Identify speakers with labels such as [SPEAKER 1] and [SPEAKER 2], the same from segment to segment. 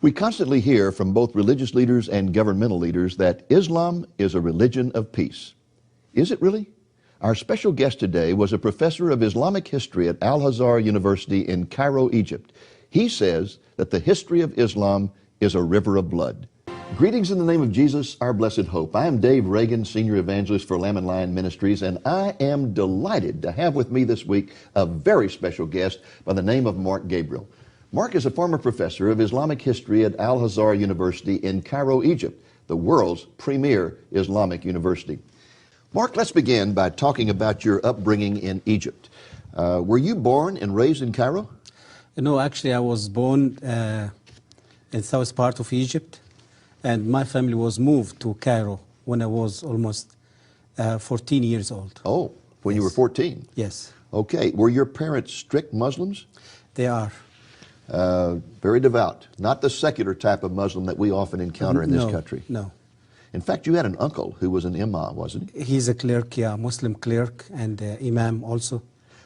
[SPEAKER 1] We constantly hear from both religious leaders and governmental leaders that Islam is a religion of peace. Is it really? Our special guest today was a professor of Islamic history at Al-Azhar University in Cairo, Egypt. He says that the history of Islam is a river of blood. Greetings in the name of Jesus, our blessed hope. I am Dave Reagan, Senior Evangelist for Lamb and Lion Ministries, and I am delighted to have with me this week a very special guest by the name of Mark Gabriel. Mark is a former professor of Islamic history at Al-Azhar University in Cairo, Egypt, the world's premier Islamic university. Mark, let's begin by talking about your upbringing in Egypt. Were you born and raised in Cairo?
[SPEAKER 2] No, actually I was born in south part of Egypt, and my family was moved to Cairo when I was almost 14 years old.
[SPEAKER 1] Oh, when you were 14?
[SPEAKER 2] Yes.
[SPEAKER 1] Okay. Were your parents strict Muslims?
[SPEAKER 2] They are.
[SPEAKER 1] Very devout. Not the secular type of Muslim that we often encounter in this country.
[SPEAKER 2] No.
[SPEAKER 1] In fact, you had an uncle who was an imam, wasn't he?
[SPEAKER 2] He's a clerk, yeah, Muslim clerk, and imam also.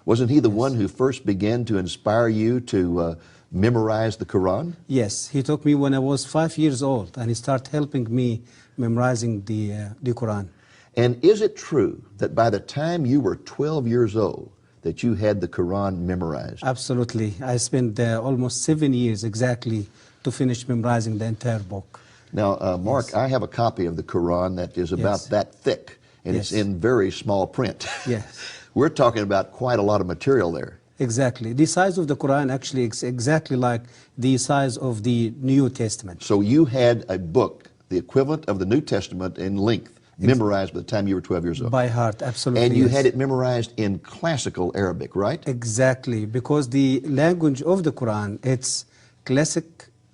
[SPEAKER 1] Wasn't he the one who first began to inspire you to memorize the Quran?
[SPEAKER 2] Yes, he took me when I was 5 years old, and he started helping me memorizing the Quran.
[SPEAKER 1] And is it true that by the time you were 12 years old, that you had the Quran memorized?
[SPEAKER 2] Absolutely. I spent almost 7 years exactly to finish memorizing the entire book.
[SPEAKER 1] Now, Mark, yes. I have a copy of the Quran that is about that thick, and it's in very small print.
[SPEAKER 2] Yes.
[SPEAKER 1] We're talking about quite a lot of material there.
[SPEAKER 2] Exactly. The size of the Quran actually is exactly like the size of the New Testament.
[SPEAKER 1] So you had a book, the equivalent of the New Testament in length, memorized by the time you were 12 years old.
[SPEAKER 2] By heart, absolutely.
[SPEAKER 1] And you had it memorized in classical Arabic, right?
[SPEAKER 2] Exactly, because the language of the Quran, it's classic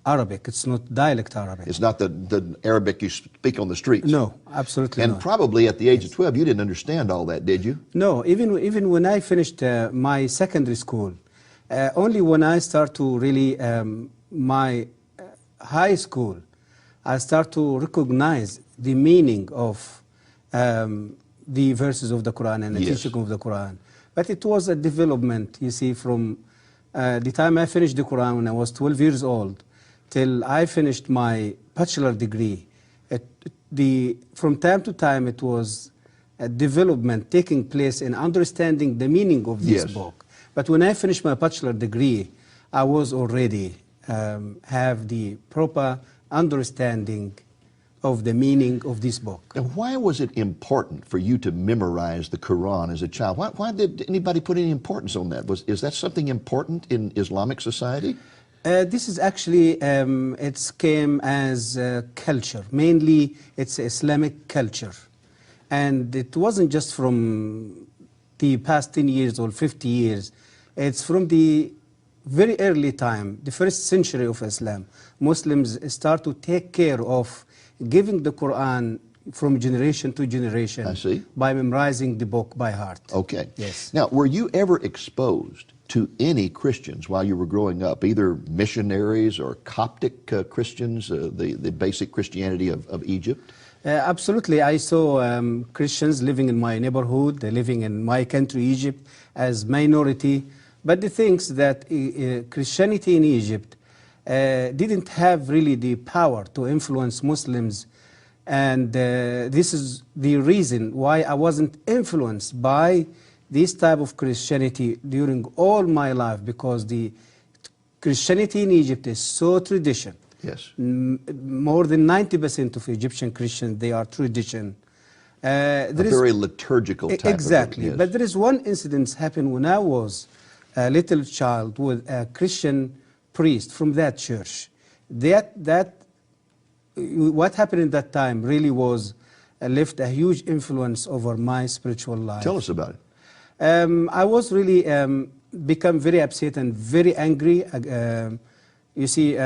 [SPEAKER 2] Arabic. It's not dialect Arabic.
[SPEAKER 1] It's not the Arabic you speak on the streets.
[SPEAKER 2] No, absolutely
[SPEAKER 1] and
[SPEAKER 2] not.
[SPEAKER 1] Probably at the age of 12, you didn't understand all that, did you?
[SPEAKER 2] No, even when I finished my secondary school, only when I start to really, my high school, I start to recognize the meaning of the verses of the Quran and the teaching of the Quran. But it was a development, you see, from the time I finished the Quran when I was 12 years old till I finished my bachelor degree. From time to time it was a development taking place in understanding the meaning of this book. But when I finished my bachelor degree, I was already have the proper understanding of the meaning of this book.
[SPEAKER 1] And why was it important for you to memorize the Quran as a child? Why did anybody put any importance on that? Is that something important in Islamic society?
[SPEAKER 2] This is actually, it came as culture. Mainly, it's Islamic culture. And it wasn't just from the past 10 years or 50 years. It's from the very early time, the first century of Islam. Muslims start to take care of giving the Quran from generation to generation by memorizing the book by heart.
[SPEAKER 1] Okay.
[SPEAKER 2] Yes.
[SPEAKER 1] Now, were you ever exposed to any Christians while you were growing up, either missionaries or Coptic Christians, the basic Christianity of Egypt?
[SPEAKER 2] Absolutely. I saw Christians living in my neighborhood, living in my country, Egypt, as minority. But the things that Christianity in Egypt didn't have really the power to influence Muslims, and this is the reason why I wasn't influenced by this type of Christianity during all my life, because the Christianity in Egypt is so tradition.
[SPEAKER 1] Yes.
[SPEAKER 2] More than 90% of Egyptian Christians, they are tradition.
[SPEAKER 1] A very liturgical type
[SPEAKER 2] exactly.
[SPEAKER 1] of
[SPEAKER 2] But there is one incident happened when I was a little child with a Christian priest from that church. What happened in that time really was left a huge influence over my spiritual life.
[SPEAKER 1] Tell us about it.
[SPEAKER 2] I was really become very upset and very angry, you see,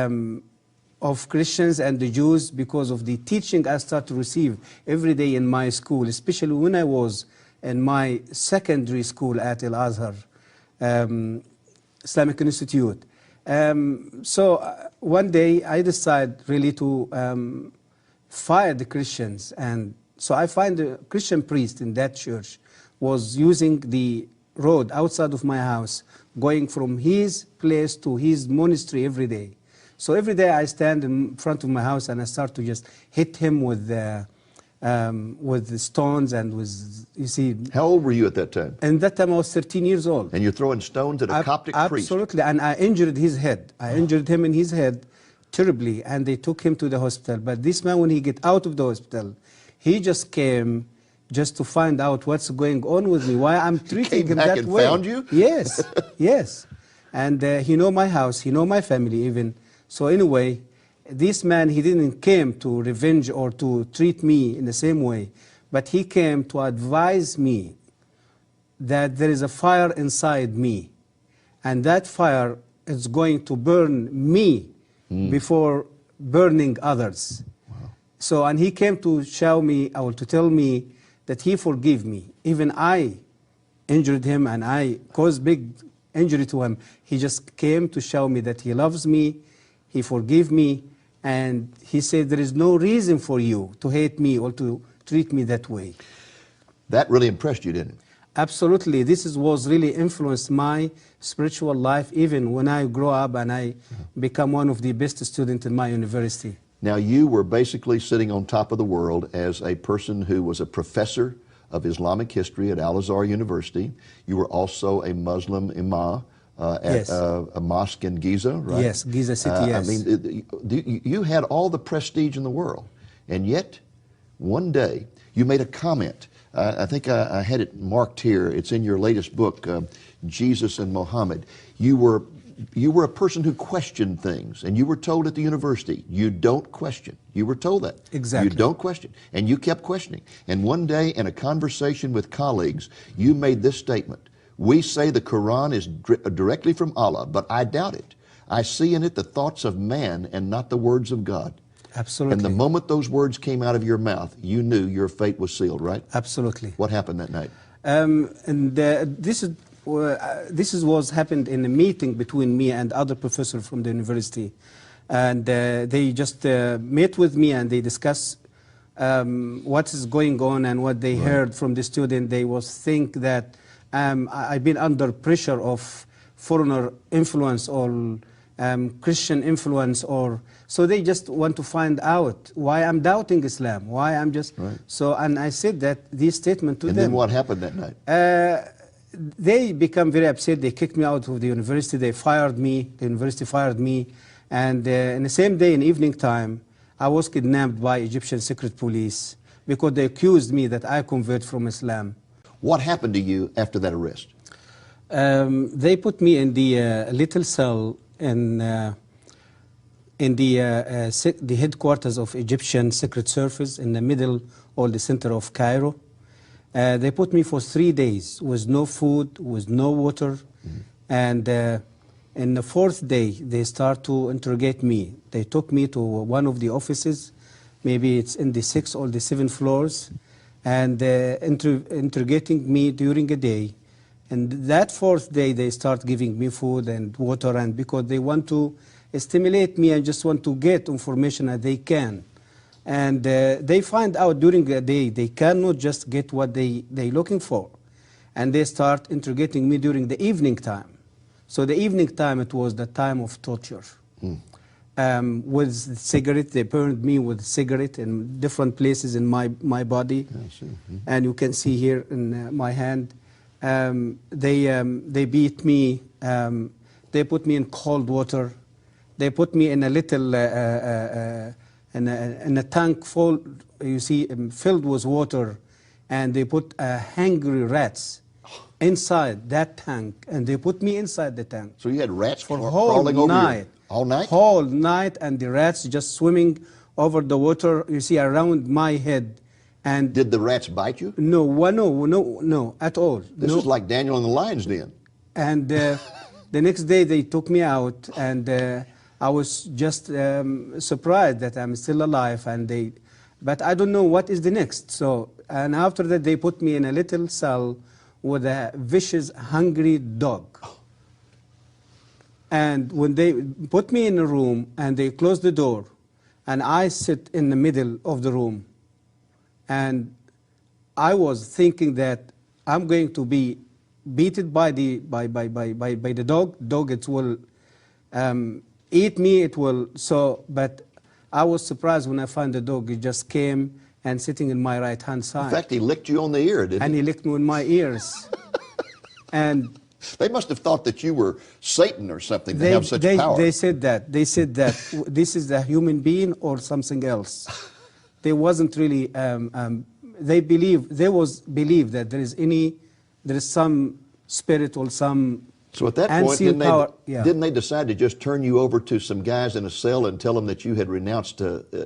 [SPEAKER 2] of Christians and the Jews because of the teaching I started to receive every day in my school, especially when I was in my secondary school at Al-azhar Islamic Institute. So one day I decided really to fire the Christians, and so I find a Christian priest in that church was using the road outside of my house, going from his place to his monastery every day. So every day I stand in front of my house and I start to just hit him with the stones and with, you see.
[SPEAKER 1] How old were you at that time?
[SPEAKER 2] And that time I was 13 years old.
[SPEAKER 1] And you're throwing stones at a Coptic priest?
[SPEAKER 2] Absolutely, and I injured his head. I injured him in his head terribly, and they took him to the hospital. But this man, when he get out of the hospital, he just came just to find out what's going on with me, why I'm treating him that way.
[SPEAKER 1] He came back and found you?
[SPEAKER 2] Yes, yes. And he know my house, he know my family even. So anyway, this man, he didn't came to revenge or to treat me in the same way, but he came to advise me that there is a fire inside me, and that fire is going to burn me before burning others. Wow. So, and he came to show me, or to tell me that he forgive me. Even I injured him and I caused big injury to him. He just came to show me that he loves me, he forgive me, and he said there is no reason for you to hate me or to treat me that way.
[SPEAKER 1] That really impressed you, didn't it?
[SPEAKER 2] Absolutely. Was really influenced my spiritual life even when I grow up and I become one of the best students in my university.
[SPEAKER 1] Now, you were basically sitting on top of the world as a person who was a professor of Islamic history at Al-Azhar University. You were also a Muslim imam at a mosque in Giza, right?
[SPEAKER 2] Yes, Giza City, yes.
[SPEAKER 1] I mean, you had all the prestige in the world, and yet one day you made a comment. I think I had it marked here. It's in your latest book, Jesus and Muhammad. You were a person who questioned things, and you were told at the university, you don't question. You were told that.
[SPEAKER 2] Exactly.
[SPEAKER 1] You don't question. And you kept questioning. And one day in a conversation with colleagues, you made this statement. We say the Quran is directly from Allah, but I doubt it. I see in it the thoughts of man and not the words of God.
[SPEAKER 2] Absolutely.
[SPEAKER 1] And the moment those words came out of your mouth, you knew your fate was sealed, right?
[SPEAKER 2] Absolutely.
[SPEAKER 1] What happened that night?
[SPEAKER 2] This was happened in a meeting between me and other professors from the university, and they just met with me and they discussed what is going on and what they heard from the student. They was think that I've been under pressure of foreigner influence or Christian influence, or so they just want to find out why I'm doubting Islam, why I'm just so. And I said that this statement to them.
[SPEAKER 1] And then what happened that night?
[SPEAKER 2] They become very upset. They kicked me out of the university. They fired me. The university fired me. And in the same day, in evening time, I was kidnapped by Egyptian secret police because they accused me that I convert from Islam.
[SPEAKER 1] What happened to you after that arrest?
[SPEAKER 2] They put me in the little cell in the headquarters of Egyptian Secret Service in the middle or the center of Cairo. They put me for 3 days with no food, with no water, and in the 4th day they start to interrogate me. They took me to one of the offices, maybe it's in the 6th or the 7th floors, and interrogating me during a day. And that 4th day they start giving me food and water, and because they want to stimulate me and just want to get information that they can. And they find out during the day they cannot just get what they looking for. And they start interrogating me during the evening time. So the evening time, it was the time of torture. With cigarette, they burned me with cigarette in different places in my body. And you can see here in my hand. They beat me. They put me in cold water. They put me in a little in a tank full, you see, filled with water, and they put hungry rats inside that tank, and they put me inside the tank.
[SPEAKER 1] So you had rats
[SPEAKER 2] for
[SPEAKER 1] crawling over you all night?
[SPEAKER 2] Whole night, and the rats just swimming over the water, you see, around my head. And
[SPEAKER 1] did the rats bite you?
[SPEAKER 2] No, at all.
[SPEAKER 1] This is like Daniel in the lion's den.
[SPEAKER 2] And the next day they took me out, and I was just surprised that I'm still alive, but I don't know what is the next. So, and after that they put me in a little cell with a vicious, hungry dog. And when they put me in a room and they closed the door, and I sit in the middle of the room, and I was thinking that I'm going to be beaten by the dog. Dog, it will eat me, it will. So, but I was surprised when I found the dog. He just came and sitting in my right hand side.
[SPEAKER 1] In fact, he licked you on the ear, didn't
[SPEAKER 2] And
[SPEAKER 1] he?
[SPEAKER 2] he licked me in my ears. And
[SPEAKER 1] They must have thought that you were Satan or something to have such power.
[SPEAKER 2] They said that. They said that this is a human being or something else. They wasn't really. They believe that there is some spirit or some.
[SPEAKER 1] So at that point,
[SPEAKER 2] unseen power. Yeah.
[SPEAKER 1] didn't they decide to just turn you over to some guys in a cell and tell them that you had renounced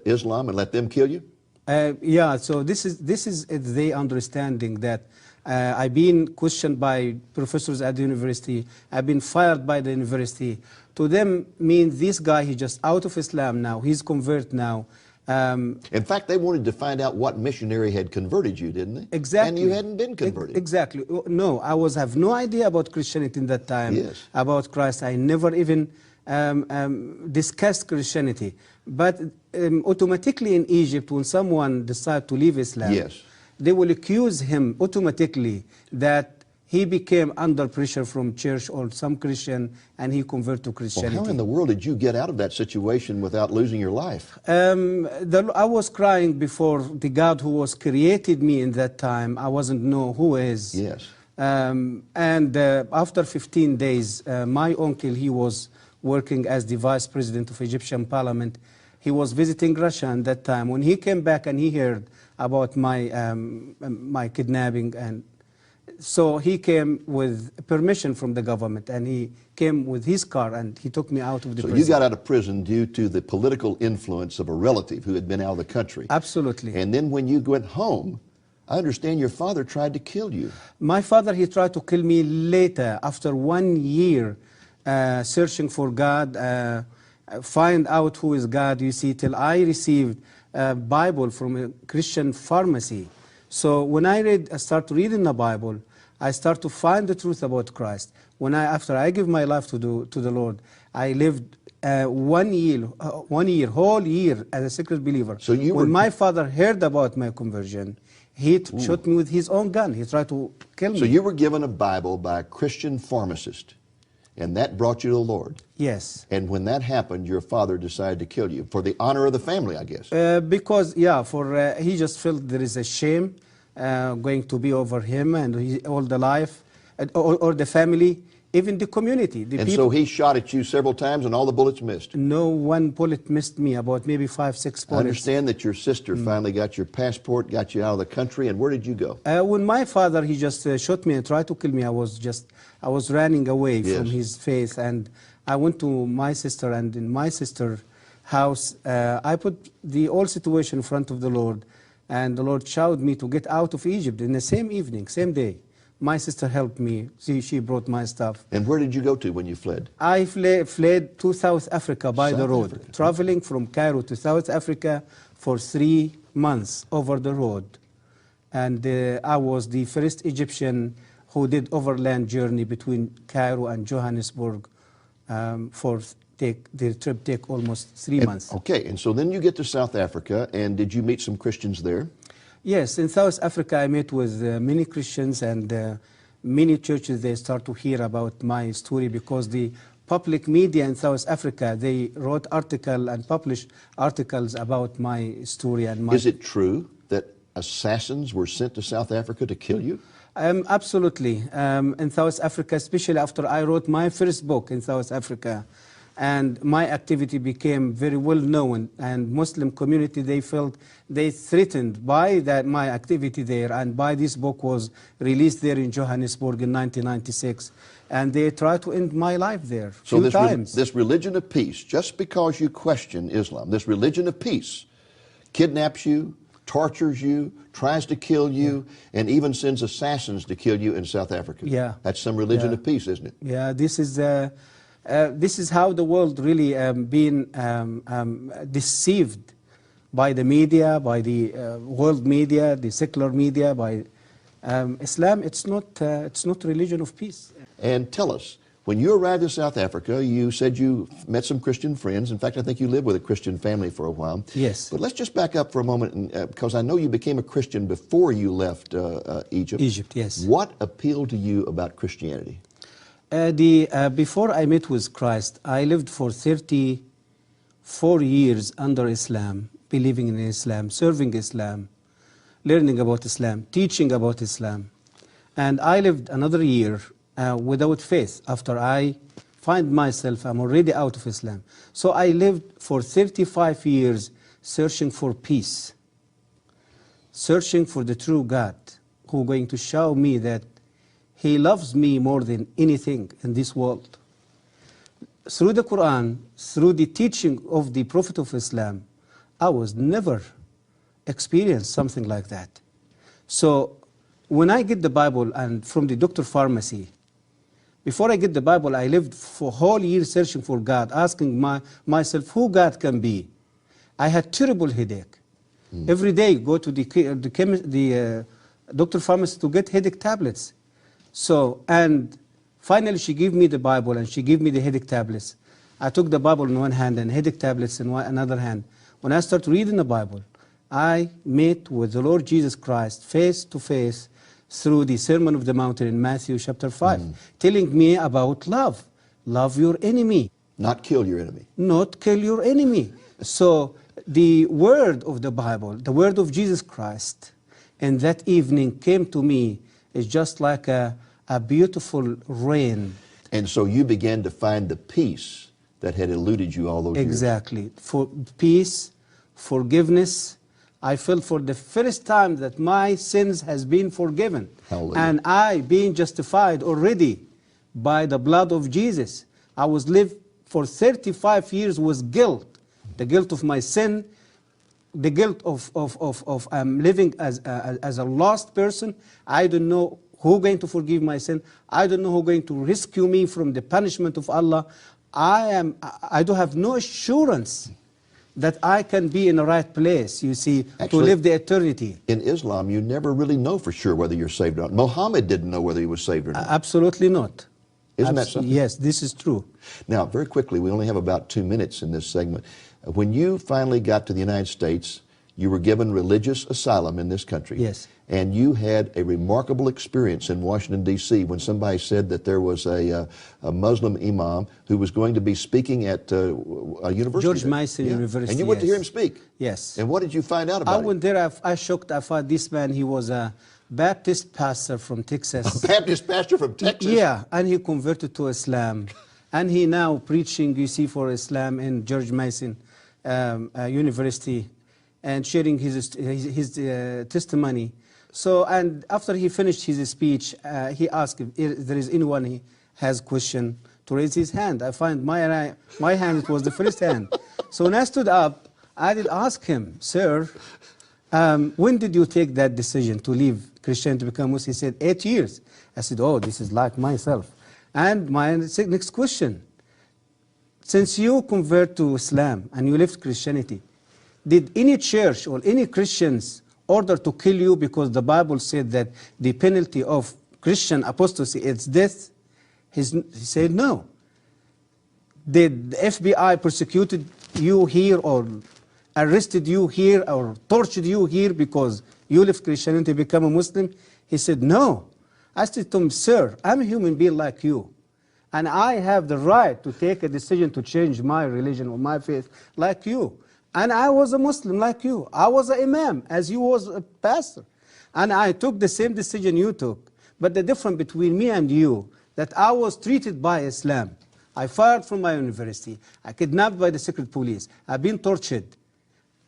[SPEAKER 1] Islam and let them kill you?
[SPEAKER 2] Yeah. So this is the understanding that. I've been questioned by professors at the university. I've been fired by the university. To them, means this guy, he's just out of Islam now. He's convert now.
[SPEAKER 1] In fact, they wanted to find out what missionary had converted you, didn't they?
[SPEAKER 2] Exactly.
[SPEAKER 1] And you hadn't been converted.
[SPEAKER 2] Exactly. No, I have no idea about Christianity in that time.
[SPEAKER 1] Yes.
[SPEAKER 2] About Christ. I never even discussed Christianity. But automatically in Egypt, when someone decides to leave Islam,
[SPEAKER 1] yes,
[SPEAKER 2] they will accuse him automatically that he became under pressure from church or some Christian and he converted to Christianity.
[SPEAKER 1] Well, how in the world did you get out of that situation without losing your life?
[SPEAKER 2] I was crying before the God who was created me in that time. I wasn't know who is.
[SPEAKER 1] Yes.
[SPEAKER 2] After 15 days, my uncle, he was working as the vice president of Egyptian parliament. He was visiting Russia at that time. When he came back and he heard about my kidnapping, and so he came with permission from the government, and he came with his car and he took me out of the prison.
[SPEAKER 1] So you got out of prison due to the political influence of a relative who had been out of the country.
[SPEAKER 2] Absolutely.
[SPEAKER 1] And then when you went home, I understand your father tried to kill you.
[SPEAKER 2] My father, he tried to kill me later, after 1 year searching for God, find out who is God, you see, till I received a Bible from a Christian pharmacy. So when I start reading the Bible, I start to find the truth about Christ. After I give my life to the Lord, I lived 1 year, whole year as a secret believer.
[SPEAKER 1] So
[SPEAKER 2] when my father heard about my conversion, he shot me with his own gun. He tried to kill me.
[SPEAKER 1] So you were given a Bible by a Christian pharmacist, and that brought you to the Lord.
[SPEAKER 2] Yes.
[SPEAKER 1] And when that happened, your father decided to kill you for the honor of the family, I guess.
[SPEAKER 2] Because, yeah, he just felt there is a shame going to be over him and all the life, or the family, even the community. The people.
[SPEAKER 1] So he shot at you several times and all the bullets missed?
[SPEAKER 2] No one bullet missed me, about maybe 5, 6 bullets.
[SPEAKER 1] I understand that your sister finally got your passport, got you out of the country, and where did you go?
[SPEAKER 2] When my father, he just shot me and tried to kill me, I was running away from his face, and I went to my sister, and in my sister's house, I put the whole situation in front of the Lord, and the Lord showed me to get out of Egypt in the same evening, same day. My sister helped me. She brought my stuff.
[SPEAKER 1] And where did you go to when you fled?
[SPEAKER 2] I fled to South Africa by the road, traveling from Cairo to South Africa for 3 months over the road. And I was the first Egyptian who did overland journey between Cairo and Johannesburg the trip take almost 3 months.
[SPEAKER 1] Okay, and so then you get to South Africa, and did you meet some Christians there?
[SPEAKER 2] Yes, in South Africa I met with many Christians, and many churches, they start to hear about my story because the public media in South Africa, they wrote articles and published articles about my story. And
[SPEAKER 1] Is it true that assassins were sent to South Africa to kill you?
[SPEAKER 2] Absolutely. In South Africa, especially after I wrote my first book in South Africa, and my activity became very well known, and Muslim community, they felt they threatened by my activity there, and by this book was released there in Johannesburg in 1996, and they tried to end my life there few times.
[SPEAKER 1] This religion of peace, just because you question Islam, this religion of peace kidnaps you, tortures you, tries to kill you, and even sends assassins to kill you in South Africa.
[SPEAKER 2] Yeah.
[SPEAKER 1] That's some religion of peace, isn't it?
[SPEAKER 2] Yeah, this is how the world really been deceived by the media, by the world media, the secular media, by Islam. It's not religion of peace.
[SPEAKER 1] And tell us, when you arrived in South Africa, you said you met some Christian friends. In fact, I think you lived with a Christian family for a while.
[SPEAKER 2] Yes.
[SPEAKER 1] But let's just back up for a moment, because I know you became a Christian before you left Egypt.
[SPEAKER 2] Egypt, yes.
[SPEAKER 1] What appealed to you about Christianity?
[SPEAKER 2] Before I met with Christ, I lived for 34 years under Islam, believing in Islam, serving Islam, learning about Islam, teaching about Islam. And I lived another year without faith after I find myself, I'm already out of Islam. So I lived for 35 years searching for peace, searching for the true God who is going to show me that He loves me more than anything in this world. Through the Quran, through the teaching of the Prophet of Islam, I was never experienced something like that. So when I get the Bible and from the doctor pharmacy, before I get the Bible, I lived for a whole year searching for God, asking myself who God can be. I had terrible headache. Every day go to the doctor pharmacy to get headache tablets. So, and finally she gave me the Bible and she gave me the headache tablets. I took the Bible in one hand and headache tablets in another hand. When I started reading the Bible, I met with the Lord Jesus Christ face to face through the Sermon of the Mountain in Matthew chapter 5, telling me about love. Love your enemy.
[SPEAKER 1] Not kill your enemy.
[SPEAKER 2] Not kill your enemy. So the word of the Bible, the word of Jesus Christ, and that evening came to me is just like a beautiful rain.
[SPEAKER 1] And so you began to find the peace that had eluded you all those years.
[SPEAKER 2] Exactly. For peace, forgiveness. I felt for the first time that my sins has been forgiven.
[SPEAKER 1] Hallelujah.
[SPEAKER 2] And I being justified already by the blood of Jesus. I was lived for 35 years with guilt. The guilt of my sin, the guilt of living as a lost person. I don't know who going to forgive my sin. I don't know who going to rescue me from the punishment of Allah. I do have no assurance that I can be in the right place, you see,
[SPEAKER 1] Actually,
[SPEAKER 2] to live the eternity.
[SPEAKER 1] In Islam, you never really know for sure whether you're saved or not. Muhammad didn't know whether he was saved or not.
[SPEAKER 2] Absolutely not.
[SPEAKER 1] Isn't that something?
[SPEAKER 2] Yes, this is true.
[SPEAKER 1] Now, very quickly, we only have about 2 minutes in this segment. When you finally got to the United States, you were given religious asylum in this country.
[SPEAKER 2] Yes.
[SPEAKER 1] And you had a remarkable experience in Washington, D.C. when somebody said that there was a Muslim imam who was going to be speaking at a university.
[SPEAKER 2] George Mason University.
[SPEAKER 1] And you went to hear him speak.
[SPEAKER 2] Yes.
[SPEAKER 1] And what did you find out about
[SPEAKER 2] I
[SPEAKER 1] him?
[SPEAKER 2] went there, I shocked, I thought this man, he was a Baptist pastor from Texas.
[SPEAKER 1] A Baptist pastor from Texas?
[SPEAKER 2] Yeah, and he converted to Islam. And he now preaching, you see, for Islam in George Mason University and sharing his testimony. So, and after he finished his speech, he asked if there is anyone he has question to raise his hand. I find my hand, it was the first hand. So when I stood up, I did ask him, sir, when did you take that decision to leave Christianity to become Muslim? He said, 8 years. I said, oh, this is like myself. And my next question, since you convert to Islam and you left Christianity, did any church or any Christians order to kill you because the Bible said that the penalty of Christian apostasy is death? He said no. Did the FBI persecuted you here or arrested you here or tortured you here because you left Christianity to become a Muslim? He said no. I said to him, sir, I'm a human being like you. And I have the right to take a decision to change my religion or my faith like you. And I was a Muslim like you. I was an imam as you was a pastor. And I took the same decision you took. But the difference between me and you, that I was treated by Islam. I fired from my university. I kidnapped by the secret police. I've been tortured.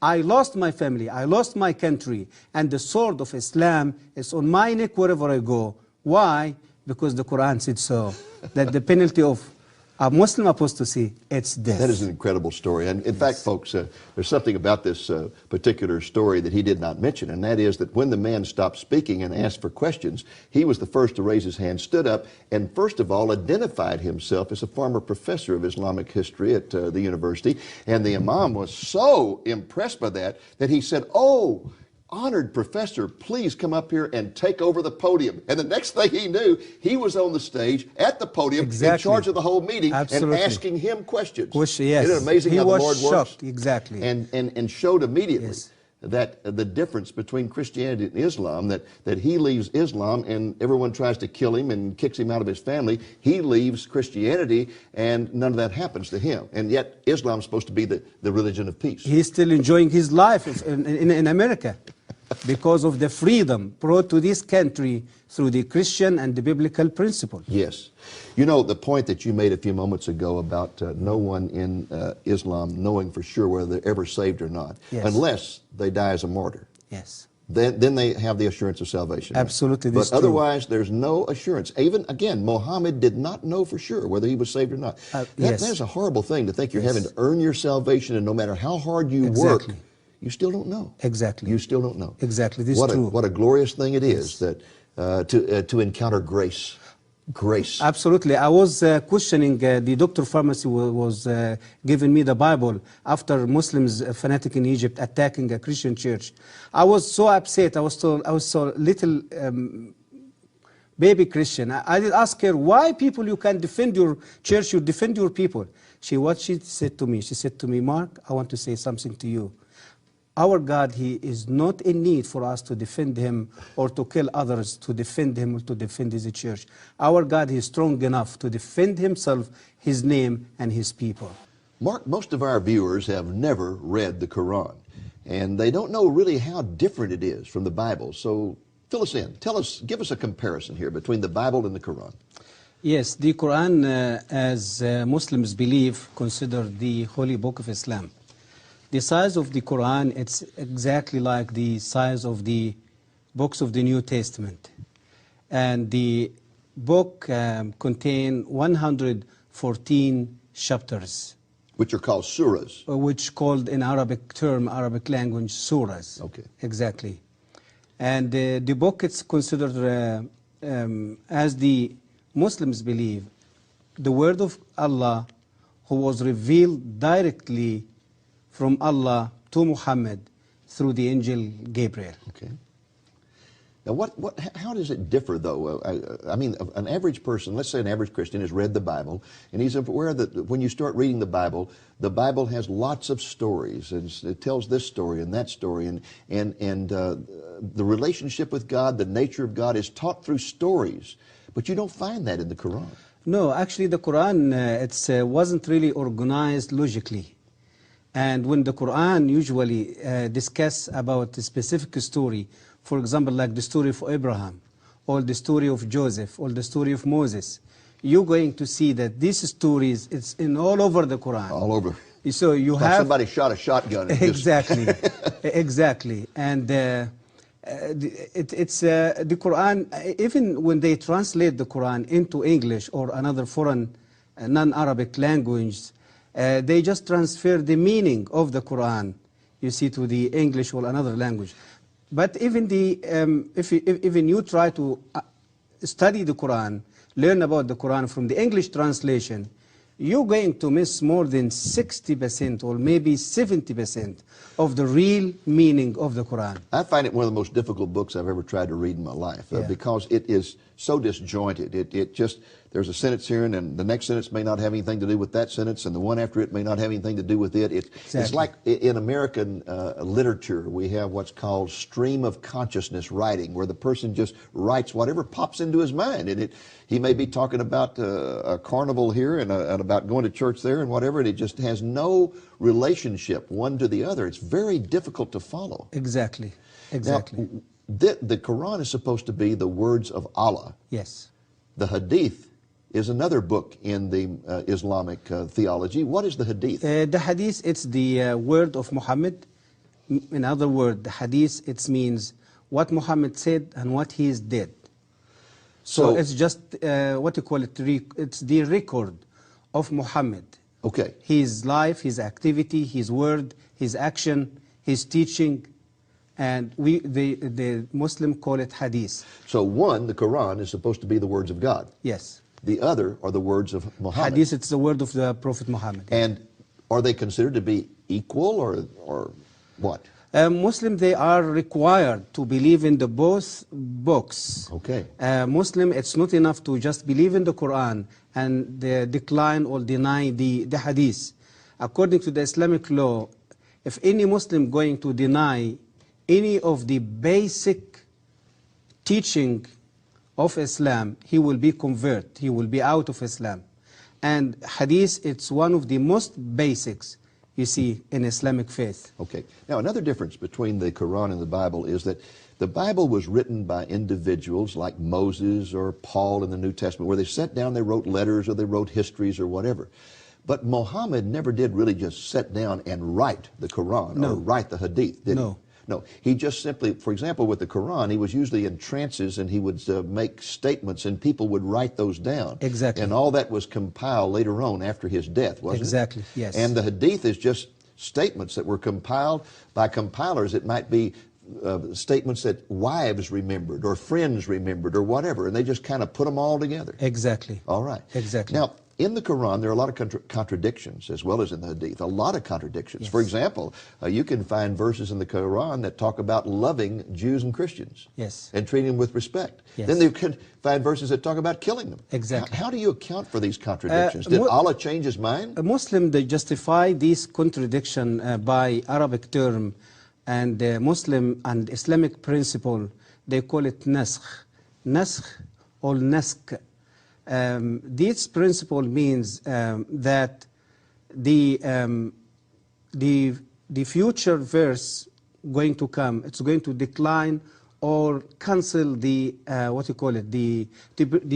[SPEAKER 2] I lost my family. I lost my country. And the sword of Islam is on my neck wherever I go. Why? Because the Quran said so. That the penalty of a Muslim apostasy, it's death.
[SPEAKER 1] That is an incredible story. And in fact, folks, there's something about this particular story that he did not mention, and that is that when the man stopped speaking and asked for questions, he was the first to raise his hand, stood up, and first of all identified himself as a former professor of Islamic history at the university. And the imam was so impressed by that he said, oh, honored professor, please come up here and take over the podium. And the next thing he knew, he was on the stage at the podium in charge of the whole meeting. Absolutely. And asking him questions.
[SPEAKER 2] Yes.
[SPEAKER 1] Isn't it amazing how the Lord works?
[SPEAKER 2] Exactly.
[SPEAKER 1] And showed immediately that the difference between Christianity and Islam, that he leaves Islam and everyone tries to kill him and kicks him out of his family. He leaves Christianity and none of that happens to him. And yet Islam's supposed to be the religion of peace.
[SPEAKER 2] He's still enjoying his life in America because of the freedom brought to this country through the Christian and the biblical principle.
[SPEAKER 1] Yes. You know, the point that you made a few moments ago about no one in Islam knowing for sure whether they're ever saved or not,
[SPEAKER 2] yes,
[SPEAKER 1] unless they die as a martyr.
[SPEAKER 2] Yes.
[SPEAKER 1] Then they have the assurance of salvation.
[SPEAKER 2] Absolutely.
[SPEAKER 1] But otherwise, there's no assurance. Even, again, Muhammad did not know for sure whether he was saved or not.
[SPEAKER 2] Yes.
[SPEAKER 1] That's a horrible thing to think you're
[SPEAKER 2] Yes.
[SPEAKER 1] having to earn your salvation, and no matter how hard you work, you still don't know.
[SPEAKER 2] Exactly.
[SPEAKER 1] You still don't know.
[SPEAKER 2] Exactly. This is true.
[SPEAKER 1] What a glorious thing it is that to encounter grace. Grace.
[SPEAKER 2] Absolutely. I was questioning the doctor pharmacy was giving me the Bible after Muslims, fanatic in Egypt, attacking a Christian church. I was so upset. I was so little baby Christian. I did ask her, why people you can defend your church, you defend your people. What she said to me, Mark, I want to say something to you. Our God, He is not in need for us to defend Him or to kill others to defend Him or to defend His church. Our God, He is strong enough to defend Himself, His name, and His people.
[SPEAKER 1] Mark, most of our viewers have never read the Quran, and they don't know really how different it is from the Bible. So fill us in. Give us a comparison here between the Bible and the Quran.
[SPEAKER 2] Yes, the Quran, as Muslims believe, consider the holy book of Islam. The size of the Quran, it's exactly like the size of the books of the New Testament. And the book contains 114 chapters.
[SPEAKER 1] Which are called surahs.
[SPEAKER 2] Which called in Arabic language, surahs.
[SPEAKER 1] Okay.
[SPEAKER 2] Exactly. And the book, it's considered, as the Muslims believe, the word of Allah, who was revealed directly from Allah to Muhammad through the angel Gabriel.
[SPEAKER 1] Okay. Now, how does it differ, though? I mean, an average person, let's say an average Christian, has read the Bible, and he's aware that when you start reading the Bible has lots of stories, and it tells this story and that story, and the relationship with God, the nature of God is taught through stories, but you don't find that in the Quran.
[SPEAKER 2] No, actually, the Quran, it wasn't really organized logically. And when the Quran usually discuss about a specific story, for example, like the story of Abraham, or the story of Joseph, or the story of Moses, you're going to see that these stories, it's in all over the Quran.
[SPEAKER 1] All over.
[SPEAKER 2] So you have...
[SPEAKER 1] somebody shot a shotgun. And
[SPEAKER 2] exactly, exactly. And the Quran, even when they translate the Quran into English or another foreign non-Arabic language, they just transfer the meaning of the Quran, you see, to the English or another language. But even even you try to study the Quran, learn about the Quran from the English translation, you're going to miss more than 60% or maybe 70% of the real meaning of the Quran.
[SPEAKER 1] I find it one of the most difficult books I've ever tried to read in my life because it is so disjointed. It just, there's a sentence here and then the next sentence may not have anything to do with that sentence and the one after it may not have anything to do with it. It's like in American literature we have what's called stream of consciousness writing, where the person just writes whatever pops into his mind, and he may be talking about a carnival here and about going to church there and whatever, and it just has no relationship one to the other. It's very difficult to follow.
[SPEAKER 2] Exactly, exactly.
[SPEAKER 1] Now, the Quran is supposed to be the words of Allah.
[SPEAKER 2] Yes.
[SPEAKER 1] The Hadith is another book in the Islamic theology. What is the Hadith?
[SPEAKER 2] The Hadith, it's the word of Muhammad. In other words, the Hadith, it means what Muhammad said and what he did. So it's just, what you call it, it's the record of Muhammad.
[SPEAKER 1] Okay.
[SPEAKER 2] His life, his activity, his word, his action, his teaching, and the Muslim call it Hadith.
[SPEAKER 1] So one, the Quran, is supposed to be the words of God.
[SPEAKER 2] Yes.
[SPEAKER 1] The other are the words of Muhammad.
[SPEAKER 2] Hadith, it's the word of the Prophet Muhammad.
[SPEAKER 1] And are they considered to be equal or what?
[SPEAKER 2] Muslim, they are required to believe in the both books.
[SPEAKER 1] Okay.
[SPEAKER 2] Muslim, it's not enough to just believe in the Quran and decline or deny the Hadith. According to the Islamic law, if any Muslim going to deny any of the basic teaching of Islam, he will be convert, he will be out of Islam. And hadith, it's one of the most basics you see in Islamic faith.
[SPEAKER 1] Okay. Now, another difference between the Quran and the Bible is that the Bible was written by individuals like Moses or Paul in the New Testament, where they sat down, they wrote letters or they wrote histories or whatever. But Muhammad never did really just sit down and write the Quran or write the hadith, did he? No, he just simply, for example, with the Quran, he was usually in trances and he would make statements and people would write those down.
[SPEAKER 2] Exactly.
[SPEAKER 1] And all that was compiled later on after his death, wasn't it?
[SPEAKER 2] Exactly, yes.
[SPEAKER 1] And the hadith is just statements that were compiled by compilers. It might be statements that wives remembered or friends remembered or whatever, and they just kind of put them all together.
[SPEAKER 2] Exactly.
[SPEAKER 1] All right.
[SPEAKER 2] Exactly.
[SPEAKER 1] Now, in the Quran, there are a lot of contradictions, as well as in the Hadith, a lot of contradictions.
[SPEAKER 2] Yes.
[SPEAKER 1] For example, you can find verses in the Quran that talk about loving Jews and Christians.
[SPEAKER 2] Yes.
[SPEAKER 1] And treating them with respect.
[SPEAKER 2] Yes.
[SPEAKER 1] Then you can find verses that talk about killing them.
[SPEAKER 2] Exactly.
[SPEAKER 1] How do you account for these contradictions? Did Allah change his mind?
[SPEAKER 2] A Muslim, they justify this contradiction by Arabic term, and Muslim and Islamic principle, they call it naskh. Naskh or nask. This principle means that the future verse going to come, it's going to decline or cancel the what you call it, the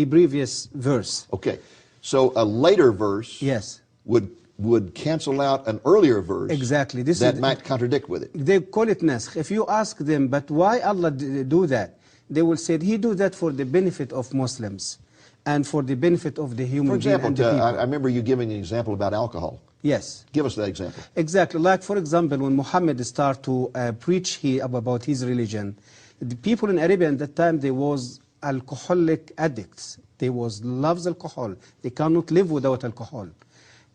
[SPEAKER 2] previous verse.
[SPEAKER 1] Okay, so a later verse,
[SPEAKER 2] yes,
[SPEAKER 1] would cancel out an earlier verse.
[SPEAKER 2] Exactly. This
[SPEAKER 1] that might contradict with it.
[SPEAKER 2] They call it naskh. If you ask them, but why Allah do that? They will say He do that for the benefit of Muslims and for the benefit of the human being and the people.
[SPEAKER 1] I remember you giving an example about alcohol.
[SPEAKER 2] Yes.
[SPEAKER 1] Give us that example.
[SPEAKER 2] Exactly. Like, for example, when Muhammad started to preach about his religion, the people in Arabia at that time, they was alcoholic addicts. They loves alcohol. They cannot live without alcohol.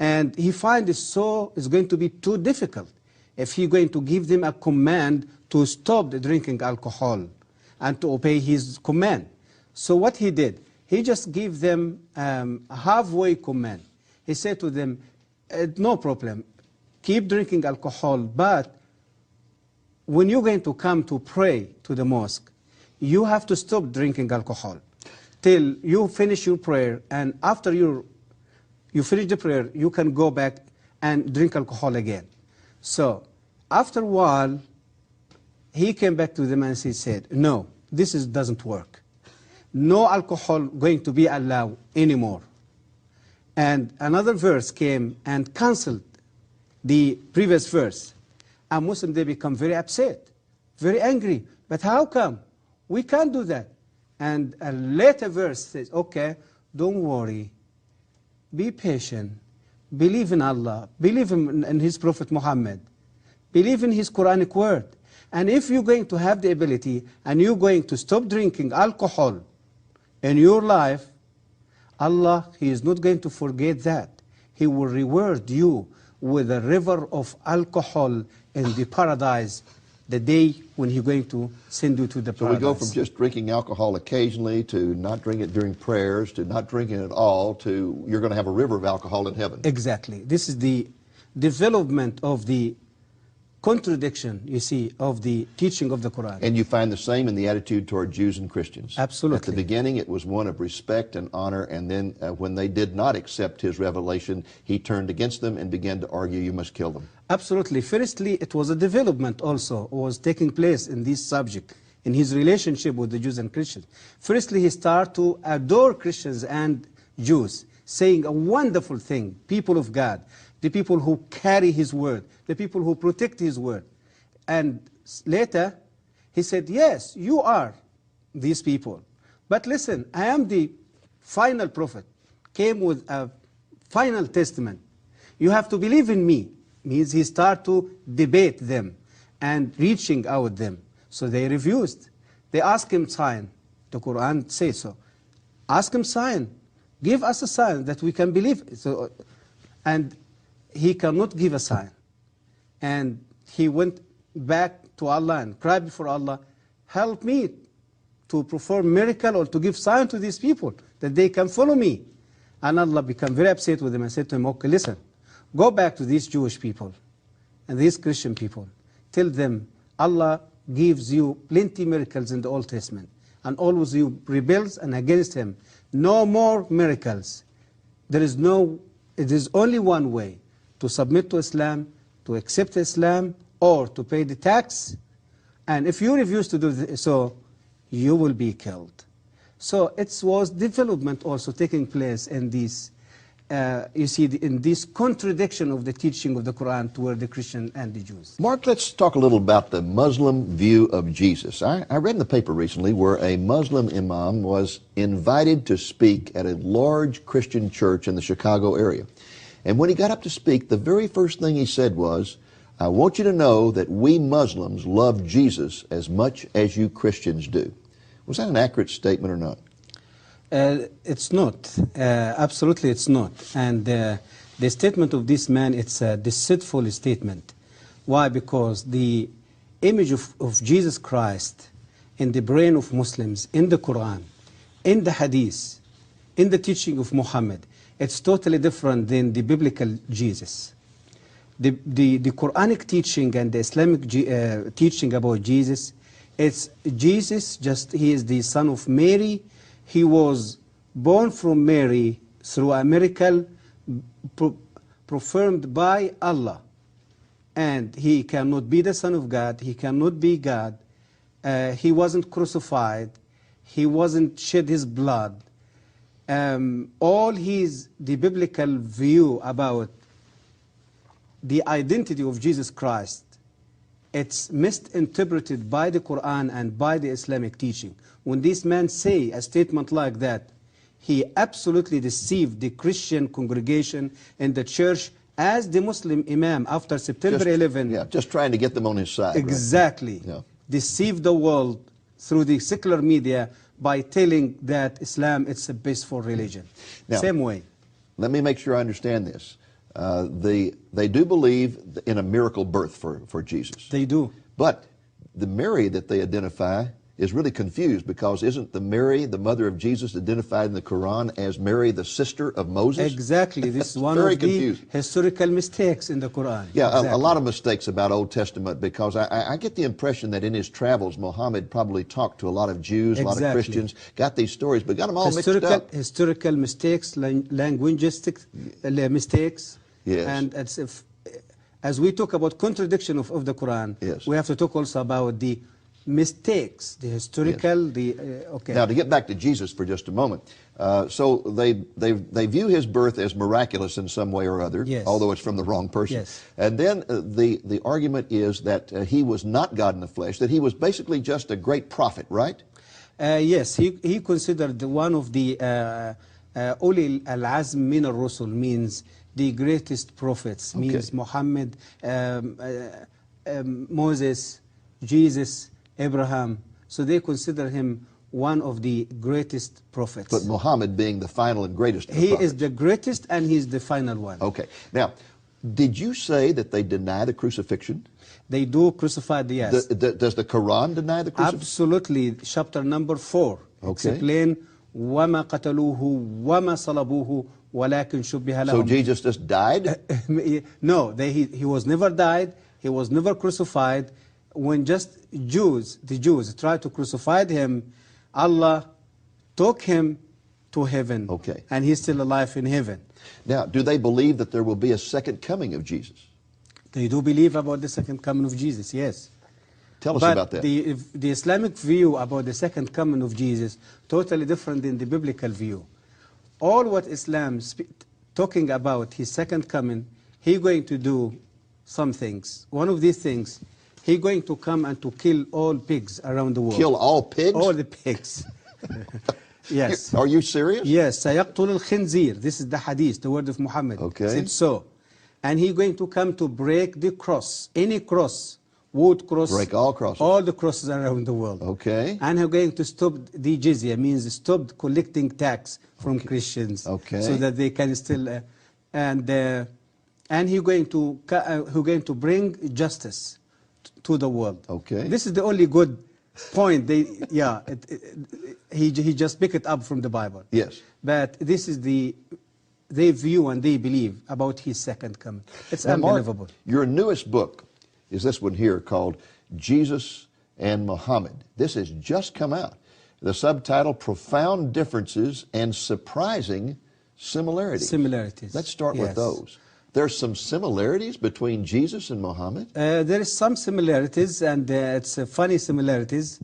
[SPEAKER 2] And he finds it's going to be too difficult if he's going to give them a command to stop drinking alcohol and to obey his command. So what he did, he just gave them a halfway command. He said to them, no problem, keep drinking alcohol, but when you're going to come to pray to the mosque, you have to stop drinking alcohol till you finish your prayer, and after you finish the prayer, you can go back and drink alcohol again. So after a while, he came back to them and he said, no, this doesn't work. No alcohol going to be allowed anymore. And another verse came and canceled the previous verse. And Muslims, they become very upset, very angry. But how come? We can't do that. And a later verse says, okay, don't worry. Be patient. Believe in Allah. Believe in His Prophet Muhammad. Believe in His Quranic word. And if you're going to have the ability and you're going to stop drinking alcohol in your life, Allah, He is not going to forget that. He will reward you with a river of alcohol in the paradise the day when He's going to send you to the paradise.
[SPEAKER 1] So we go from just drinking alcohol occasionally to not drinking it during prayers to not drinking it at all to you're going to have a river of alcohol in heaven.
[SPEAKER 2] Exactly. This is the development of the contradiction, you see, of the teaching of the Quran.
[SPEAKER 1] And you find the same in the attitude toward Jews and Christians.
[SPEAKER 2] Absolutely.
[SPEAKER 1] At the beginning, it was one of respect and honor, and then when they did not accept His revelation, He turned against them and began to argue, you must kill them.
[SPEAKER 2] Absolutely. Firstly, it was a development also was taking place in this subject, in his relationship with the Jews and Christians. Firstly, he started to adore Christians and Jews, saying a wonderful thing, people of God, the people who carry His word, the people who protect His word. And later, he said, yes, you are these people. But listen, I am the final prophet, came with a final testament. You have to believe in me. Means he started to debate them and reaching out them. So they refused. They asked him sign. The Quran says so. Ask him sign. Give us a sign that we can believe. So, and he cannot give a sign. And he went back to Allah and cried before Allah, help me to perform miracle or to give sign to these people that they can follow me. And Allah became very upset with him and said to him, okay, listen, go back to these Jewish people and these Christian people. Tell them Allah gives you plenty miracles in the Old Testament, and always you rebels and against him. No more miracles. It is only one way: to submit to Islam, to accept Islam, or to pay the tax. And if you refuse to do so, you will be killed. So it was development also taking place in this, you see, in this contradiction of the teaching of the Quran toward the Christian and the Jews.
[SPEAKER 1] Mark, let's talk a little about the Muslim view of Jesus. I read in the paper recently where a Muslim imam was invited to speak at a large Christian church in the Chicago area. And when he got up to speak, the very first thing he said was, "I want you to know that we Muslims love Jesus as much as you Christians do." Was that an accurate statement or not?
[SPEAKER 2] It's not. Absolutely it's not. And the statement of this man, it's a deceitful statement. Why? Because the image of Jesus Christ in the brain of Muslims, in the Quran, in the Hadith, in the teaching of Muhammad, it's totally different than the biblical Jesus. The Quranic teaching and the Islamic teaching about Jesus, it's Jesus, just he is the son of Mary. He was born from Mary through a miracle performed by Allah. And he cannot be the son of God. He cannot be God. He wasn't crucified. He wasn't shed his blood. All the biblical view about the identity of Jesus Christ, it's misinterpreted by the Quran and by the Islamic teaching. When this man say a statement like that, he absolutely deceived the Christian congregation in the church as the Muslim imam after September 11.
[SPEAKER 1] Yeah, just trying to get them on his side.
[SPEAKER 2] Exactly.
[SPEAKER 1] Right? Yeah.
[SPEAKER 2] Deceived the world through the secular media by telling that Islam it's a peaceful religion.
[SPEAKER 1] Now,
[SPEAKER 2] same way.
[SPEAKER 1] Let me make sure I understand this. They do believe in a miracle birth for Jesus.
[SPEAKER 2] They do.
[SPEAKER 1] But the Mary that they identify is really confused, because isn't the Mary, the mother of Jesus, identified in the Quran as Mary, the sister of Moses?
[SPEAKER 2] Exactly. This is one
[SPEAKER 1] Very
[SPEAKER 2] of the
[SPEAKER 1] confusing.
[SPEAKER 2] historical mistakes in the Quran.
[SPEAKER 1] Yeah,
[SPEAKER 2] exactly.
[SPEAKER 1] a lot of mistakes about Old Testament, because I get the impression that in his travels, Muhammad probably talked to a lot of Jews, a lot of Christians, got these stories, but got them all mixed up.
[SPEAKER 2] Historical mistakes, linguistic mistakes.
[SPEAKER 1] Yes.
[SPEAKER 2] And as we talk about contradiction of the Quran,
[SPEAKER 1] yes,
[SPEAKER 2] we have to talk also about the mistakes, the historical,
[SPEAKER 1] yes,
[SPEAKER 2] okay.
[SPEAKER 1] Now, to get back to Jesus for just a moment, so they view his birth as miraculous in some way or other,
[SPEAKER 2] yes,
[SPEAKER 1] although it's from the wrong person.
[SPEAKER 2] Yes.
[SPEAKER 1] And then the argument is that he was not God in the flesh, that he was basically just a great prophet, right?
[SPEAKER 2] Yes, he considered one of the Uli al-Azm min al-Rusul, means the greatest prophets,
[SPEAKER 1] okay,
[SPEAKER 2] means Muhammad, Moses, Jesus, Abraham. So they consider him one of the greatest prophets.
[SPEAKER 1] But Muhammad being the final and greatest of the prophets.
[SPEAKER 2] He is the greatest and he's the final one.
[SPEAKER 1] Okay. Now, did you say that they deny the crucifixion?
[SPEAKER 2] They do crucify the yes.
[SPEAKER 1] Does the Quran deny the crucifixion?
[SPEAKER 2] Absolutely. Chapter number 4.
[SPEAKER 1] Okay.
[SPEAKER 2] Explain وَمَا قَتَلُوهُ وَمَا صَلَبُوهُ وَلَكِنْ شُبِّهَ لَهُمْ.
[SPEAKER 1] So Jesus just died?
[SPEAKER 2] No, he was never died. He was never crucified. When just the Jews tried to crucify him, Allah took him to heaven.
[SPEAKER 1] Okay.
[SPEAKER 2] And he's still alive in heaven.
[SPEAKER 1] Now, do they believe that there will be a second coming of Jesus?
[SPEAKER 2] They do believe about the second coming of Jesus, yes.
[SPEAKER 1] Tell us
[SPEAKER 2] but
[SPEAKER 1] about that.
[SPEAKER 2] The Islamic view about the second coming of Jesus, totally different than the biblical view. All what Islam talking about his second coming, he's going to do some things. One of these things, he's going to come and to kill all pigs around the world.
[SPEAKER 1] Kill all pigs?
[SPEAKER 2] All the pigs. Yes.
[SPEAKER 1] Are you serious?
[SPEAKER 2] Yes. سَيَقْتُلُ الْخِنْزِيرِ. This is the hadith, the word of Muhammad.
[SPEAKER 1] Okay.
[SPEAKER 2] Said so. And he's going to come to break the cross, any cross, wood cross.
[SPEAKER 1] Break all crosses.
[SPEAKER 2] All the crosses around the world.
[SPEAKER 1] Okay.
[SPEAKER 2] And he's going to stop the jizya, means stop collecting tax from Christians.
[SPEAKER 1] Okay.
[SPEAKER 2] So that they can still, and he's going to bring justice to the world.
[SPEAKER 1] Okay.
[SPEAKER 2] This is the only good point. He just picked it up from the Bible.
[SPEAKER 1] Yes.
[SPEAKER 2] But this is they view and they believe about his second coming. It's
[SPEAKER 1] now,
[SPEAKER 2] unbelievable.
[SPEAKER 1] Mark, your newest book is this one here called Jesus and Muhammad. This has just come out. The subtitle, Profound Differences and Surprising Similarities.
[SPEAKER 2] Similarities.
[SPEAKER 1] Let's start with those. There's some similarities between Jesus and Muhammad?
[SPEAKER 2] There is some similarities, and it's funny similarities.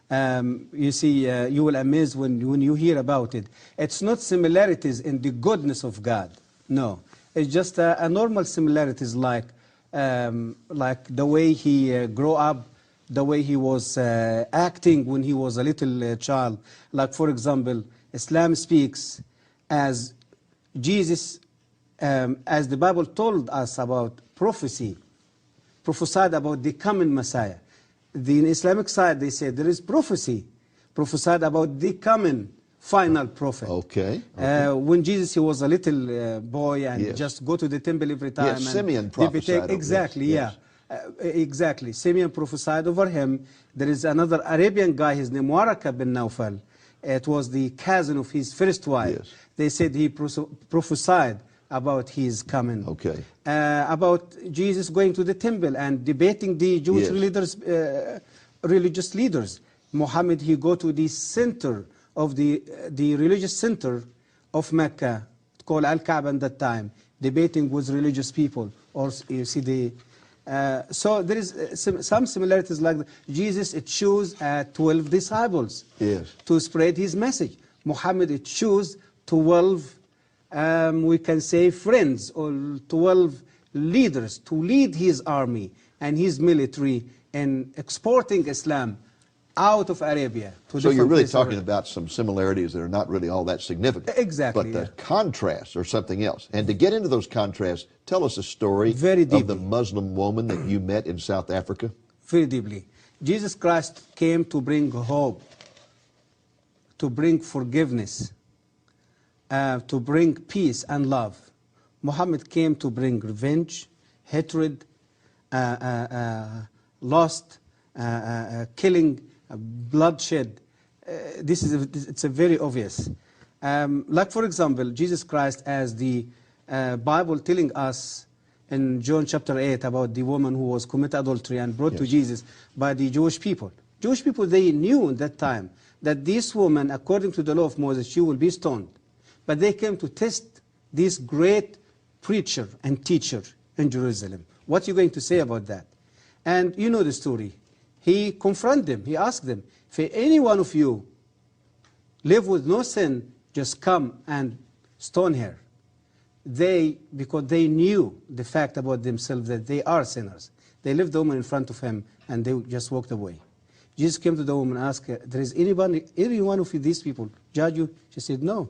[SPEAKER 2] You see, you will amaze when you hear about it. It's not similarities in the goodness of God. No, it's just a normal similarities, like the way he grew up, the way he was acting when he was a little child. Like, for example, Islam speaks as Jesus, as the Bible told us about prophecy, prophesied about the coming Messiah. The Islamic side, they say there is prophecy, prophesied about the coming final prophet.
[SPEAKER 1] Okay.
[SPEAKER 2] When Jesus, he was a little boy and just go to the temple every time.
[SPEAKER 1] Yes, Simeon prophesied.
[SPEAKER 2] Exactly,
[SPEAKER 1] yes.
[SPEAKER 2] Exactly. Simeon prophesied over him. There is another Arabian guy, his name Waraka bin Nawfal. It was the cousin of his first wife. Yes. They said he prophesied about his coming.
[SPEAKER 1] Okay.
[SPEAKER 2] About Jesus going to the temple and debating the Jewish leaders, religious leaders. Muhammad, he go to the center of the religious center of Mecca, called al-Kaaba at that time, debating with religious people. Or you see the so there is some similarities, like Jesus, it chose 12 disciples to spread his message. Muhammad, it chose 12 we can say friends, or 12 leaders to lead his army and his military in exporting Islam out of Arabia to
[SPEAKER 1] So you're really talking about some similarities that are not really all that significant.
[SPEAKER 2] Exactly.
[SPEAKER 1] But the contrasts are something else. And to get into those contrasts, tell us a story
[SPEAKER 2] very
[SPEAKER 1] of the Muslim woman that you met in South Africa.
[SPEAKER 2] Very deeply. Jesus Christ came to bring hope, to bring forgiveness, to bring peace and love. Muhammad came to bring revenge, hatred, lust, killing, bloodshed. It's a very obvious. Like, for example, Jesus Christ, as the Bible telling us in John chapter 8 about the woman who was committed adultery and brought to Jesus by the Jewish people. Jewish people, they knew at that time that this woman, according to the law of Moses, she will be stoned. But they came to test this great preacher and teacher in Jerusalem. What are you going to say about that? And you know the story. He confronted them. He asked them, if any one of you live with no sin, just come and stone her. Because they knew the fact about themselves that they are sinners. They left the woman in front of him and they just walked away. Jesus came to the woman and asked her, there is any one of these people judge you? She said, no.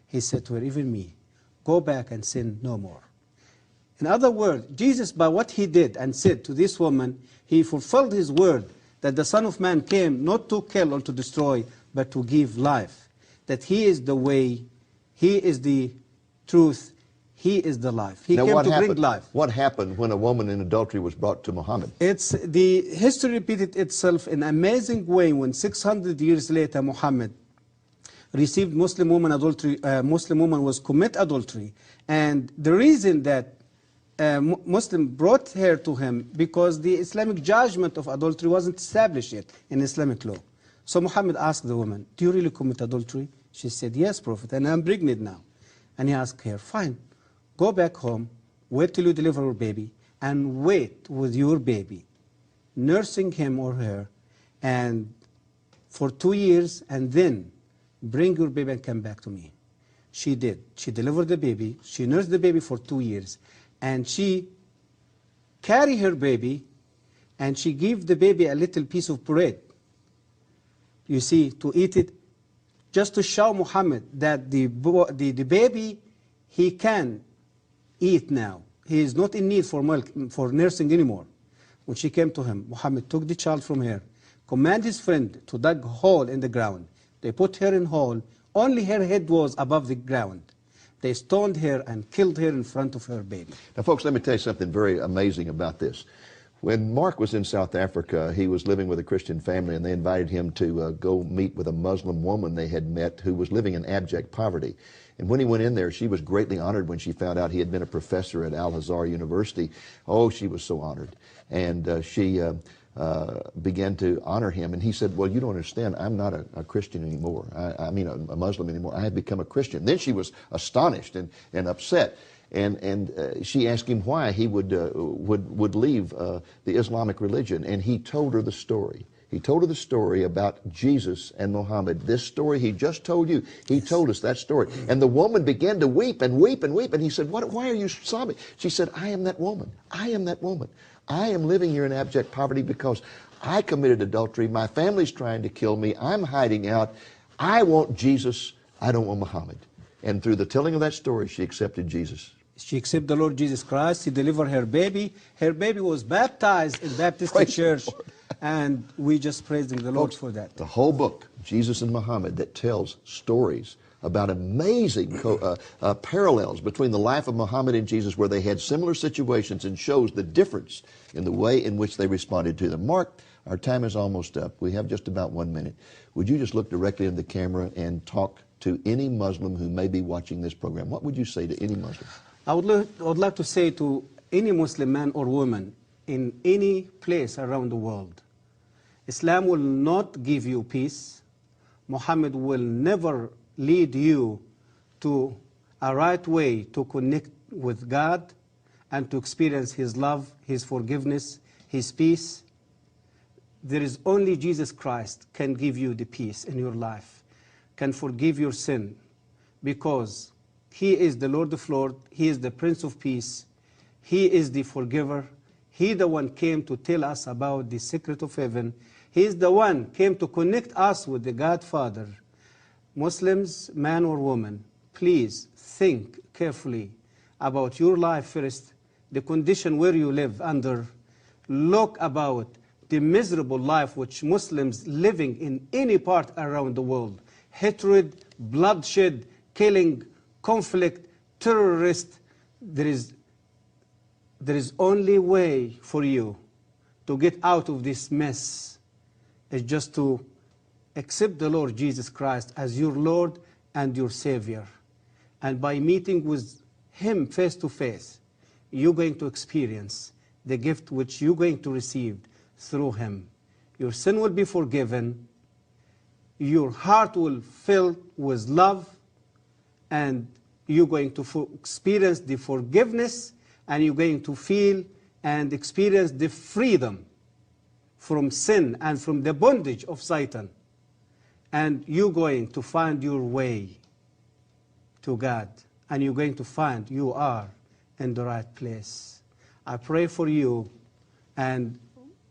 [SPEAKER 2] He said to her, even me, go back and sin no more. In other words, Jesus, by what he did and said to this woman, he fulfilled his word that the Son of Man came not to kill or to destroy, but to give life. That he is the way, he is the truth, he is the life. He came to bring life.
[SPEAKER 1] What happened when a woman in adultery was brought to Muhammad?
[SPEAKER 2] The history repeated itself in an amazing way when 600 years later Muhammad received Muslim woman adultery. Muslim woman was commit adultery, and the reason that Muslim brought her to him because the Islamic judgment of adultery wasn't established yet in Islamic law. So Muhammad asked the woman, do you really commit adultery? She said, yes, Prophet, and I'm pregnant now. And he asked her, fine, go back home, wait till you deliver your baby, and wait with your baby, nursing him or her, and for 2 years, and then bring your baby and come back to me. She did. She delivered the baby. She nursed the baby for 2 years. And she carried her baby, and she gave the baby a little piece of bread, you see, to eat it, just to show Muhammad that the baby, he can eat now. He is not in need for milk, for nursing anymore. When she came to him, Muhammad took the child from her, commanded his friend to dig a hole in the ground. They put her in a hole. Only her head was above the ground. They stoned her and killed her in front of her baby.
[SPEAKER 1] Now, folks, let me tell you something very amazing about this. When Mark was in South Africa, he was living with a Christian family, and they invited him to go meet with a Muslim woman they had met who was living in abject poverty. And when he went in there, she was greatly honored when she found out he had been a professor at al-Azhar University. Oh, she was so honored. And she began to honor him. And he said, well, you don't understand. I'm not a Christian anymore. I mean, a Muslim anymore. I have become a Christian. Then she was astonished and upset. And she asked him why he would leave the Islamic religion. And he told her the story. He told her the story about Jesus and Muhammad. This story he just told you, he told us that story. And the woman began to weep and weep and weep. And he said, why are you sobbing? She said, I am that woman. I am that woman. I am living here in abject poverty because I committed adultery. My family's trying to kill me. I'm hiding out. I want Jesus. I don't want Muhammad. And through the telling of that story, she accepted Jesus.
[SPEAKER 2] She accepted the Lord Jesus Christ. He delivered her baby. Her baby was baptized in Baptist church. And we just praising the Lord for that.
[SPEAKER 1] The whole book, Jesus and Muhammad, that tells stories about amazing parallels between the life of Muhammad and Jesus, where they had similar situations, and shows the difference in the way in which they responded to them. Mark, our time is almost up. We have just about 1 minute. Would you just look directly in the camera and talk to any Muslim who may be watching this program? What would you say to any Muslim?
[SPEAKER 2] I would like to say to any Muslim man or woman in any place around the world, Islam will not give you peace. Muhammad will never lead you to a right way to connect with God and to experience His love, His forgiveness, His peace. There is only Jesus Christ can give you the peace in your life, can forgive your sin, because He is the Lord of Lords, He is the Prince of Peace, He is the forgiver. He the one came to tell us about the secret of heaven. He is the one came to connect us with the God Father. Muslims, man or woman, please think carefully about your life first, the condition where you live under. Look about the miserable life which Muslims living in any part around the world. Hatred, bloodshed, killing, conflict, terrorist. There is only way for you to get out of this mess is just to accept the Lord Jesus Christ as your Lord and your Savior. And by meeting with Him face to face, you're going to experience the gift which you're going to receive through Him. Your sin will be forgiven, your heart will fill with love, and you're going to experience the forgiveness, and you're going to feel and experience the freedom from sin and from the bondage of Satan. And you're going to find your way to God, and you're going to find you are in the right place. I pray for you, and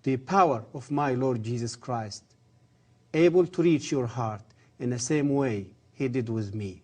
[SPEAKER 2] the power of my Lord Jesus Christ, able to reach your heart in the same way He did with me.